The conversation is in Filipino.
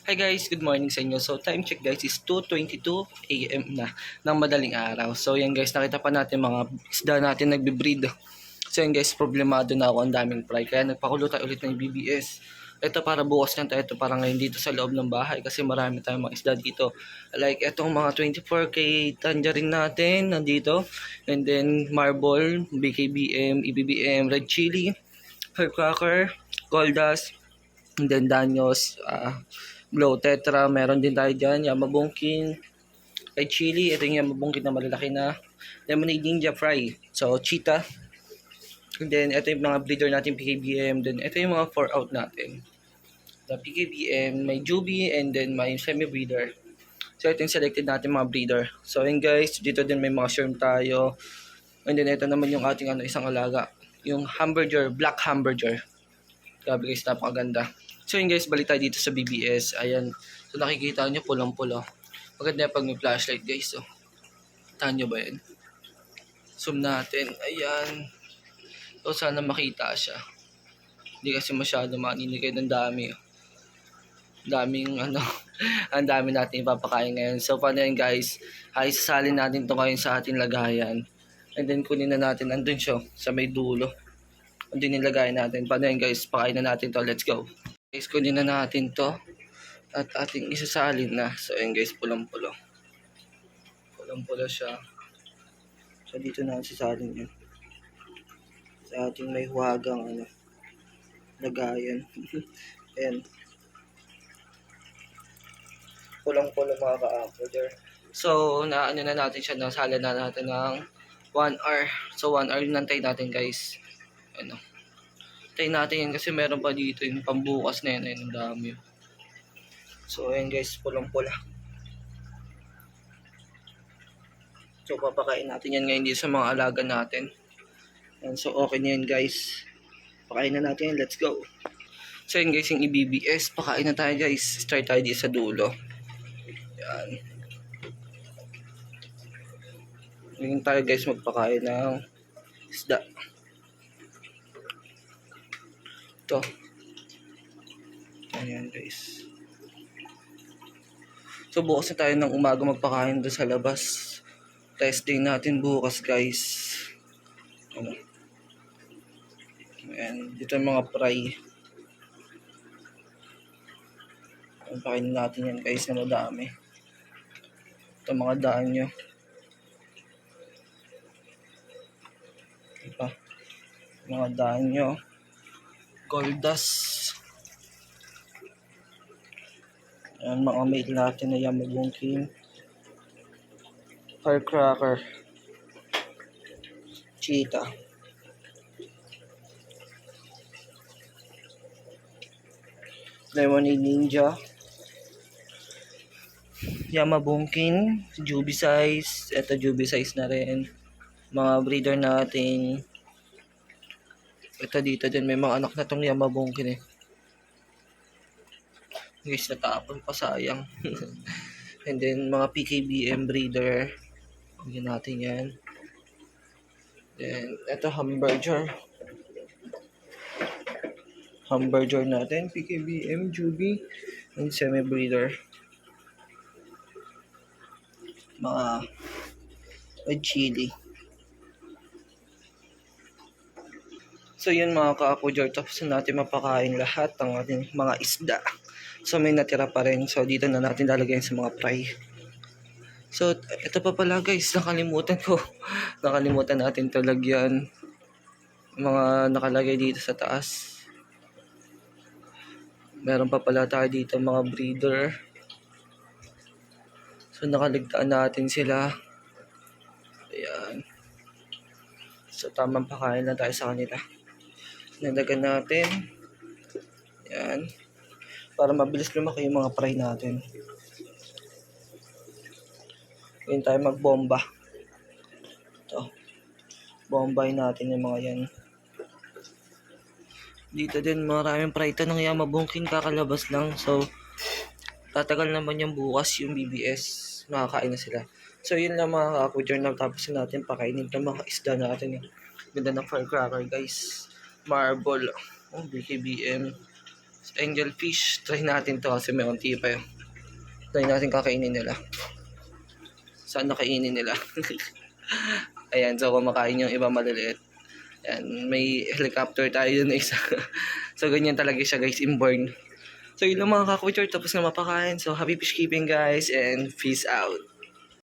Hi guys, good morning sa inyo. So time check guys is 2:22 AM na ng madaling araw. So yan guys, nakita pa natin mga isda natin nagbe-breed. So yan guys, problemado na ako, ang daming fry. Kaya nagpakulo tayo ulit ng BBS. Ito para bukas lang tayo, ito para ngayon dito sa loob ng bahay kasi marami tayong mga isda dito. Like itong mga 24K tangerine natin nandito. And then marble, BKBM, EBBM, red chili, firecracker, goldas, and then danyos, glow tetra, meron din tayo dyan, yamabongkin, ay chili, ito yung yamabongkin na malalaki na, lemonade ninja fry, so cheetah, and then ito yung mga breeder natin PKBM, then ito yung mga 4 out natin, the PKBM, may Juby, and then may semi breeder. So ito yung selected natin mga breeder. So yun guys, dito din may mga shrimp tayo, and then ito naman yung ating isang alaga, yung hamburger, black hamburger. Grabe guys, napakaganda. So yun guys, balik tayo dito sa BBS. Ayan. So nakikita nyo, pulang-pula. Maganda pag may flashlight guys. So, tahan nyo ba yan? Zoom natin. Ayan. So sana makita siya. Hindi kasi masyado maninig ng dami. Daming ang dami natin ipapakain ngayon. So paano yan guys? Ay sasalin natin to ngayon sa ating lagayan. And then kunin na natin, andun siya sa may dulo. Andun yung lagayan natin. Paano yan guys? Pakain na natin to. Let's go. Guys, kunin na natin to at ating isasalin na. So ayun guys, pulang-pulo. Pulang-pulo siya. So dito na isasalin yun. Sa ating may huwagang lagayan. Ayan. Pulang-pulo mga ka-uploader. So naano na natin siya, nasalin na natin ng 1 hour. So 1 hour nantay natin guys. Ano. Tayo natin yan kasi meron pa dito yung pambukas na yan, ang dami. So ayan guys, pulang-pula. So papakain natin yan ngayon dito sa mga alaga natin. And so okay na yan guys. Pakain na natin yan, let's go. So yun guys, yung IBBS, pakain na tayo guys. Start tayo dito sa dulo. Yan. Ngayon tayo guys magpakain ng isda. Ito. Ayan guys. So bukas na tayo ng umaga magpakain doon sa labas. Testing natin bukas guys. Ano. Ayan. Dito yung mga fry. Pakainin natin yan guys na madami. Ito mga daan nyo. Diba? Mga daan nyo. Goldas. Ayan, mga mate natin na yamabongkin. Firecracker. Cheetah. Lemonade ninja. Yamabongkin. Juby size. Ito Juby size na rin. Mga breeder natin. Ito dito din may mga anak na tong yamabongkin eh. Guys, natapon pa, sayang. And then mga PKBM breeder. Bigyan natin yan. Then ito hamburger. Hamburger natin, PKBM, Juby, and semi breeder. Mga red chili. So yun mga ka-uploader, tapos na natin mapakain lahat ng ating mga isda. So may natira pa rin. So dito na natin lalagyan sa mga fry. So ito pa pala guys, nakalimutan ko. Nakalimutan natin ito lagyan. Mga nakalagay dito sa taas. Meron pa pala tayo dito mga breeder. So nakaligtaan natin sila. Ayan. So tamang pakain na tayo sa kanila. Nalagan natin. Yan. Para mabilis lumaki yung mga fry natin. Ngayon tayo magbomba. Ito. Bombahin natin yung mga yan. Dito din maraming fry. Ito ng yamabongkin kakalabas lang. So, tatagal naman yung bukas yung BBS. Makakain na sila. So, yun lang mga ka-uploader na tapos natin pakainin ng mga isda natin. Ganda ng firecracker guys. Marble. BKBM. Angelfish. Try natin to kasi may unti pa yun. Try natin kakainin nila. Saan nakainin nila? Ayan, so kumakain yung iba maliliit. Ayan, may helicopter tayo dun isa. So ganyan talaga siya guys, inborn. So yun lang mga kakwitcher, tapos na mapakain. So happy fish keeping guys and peace out.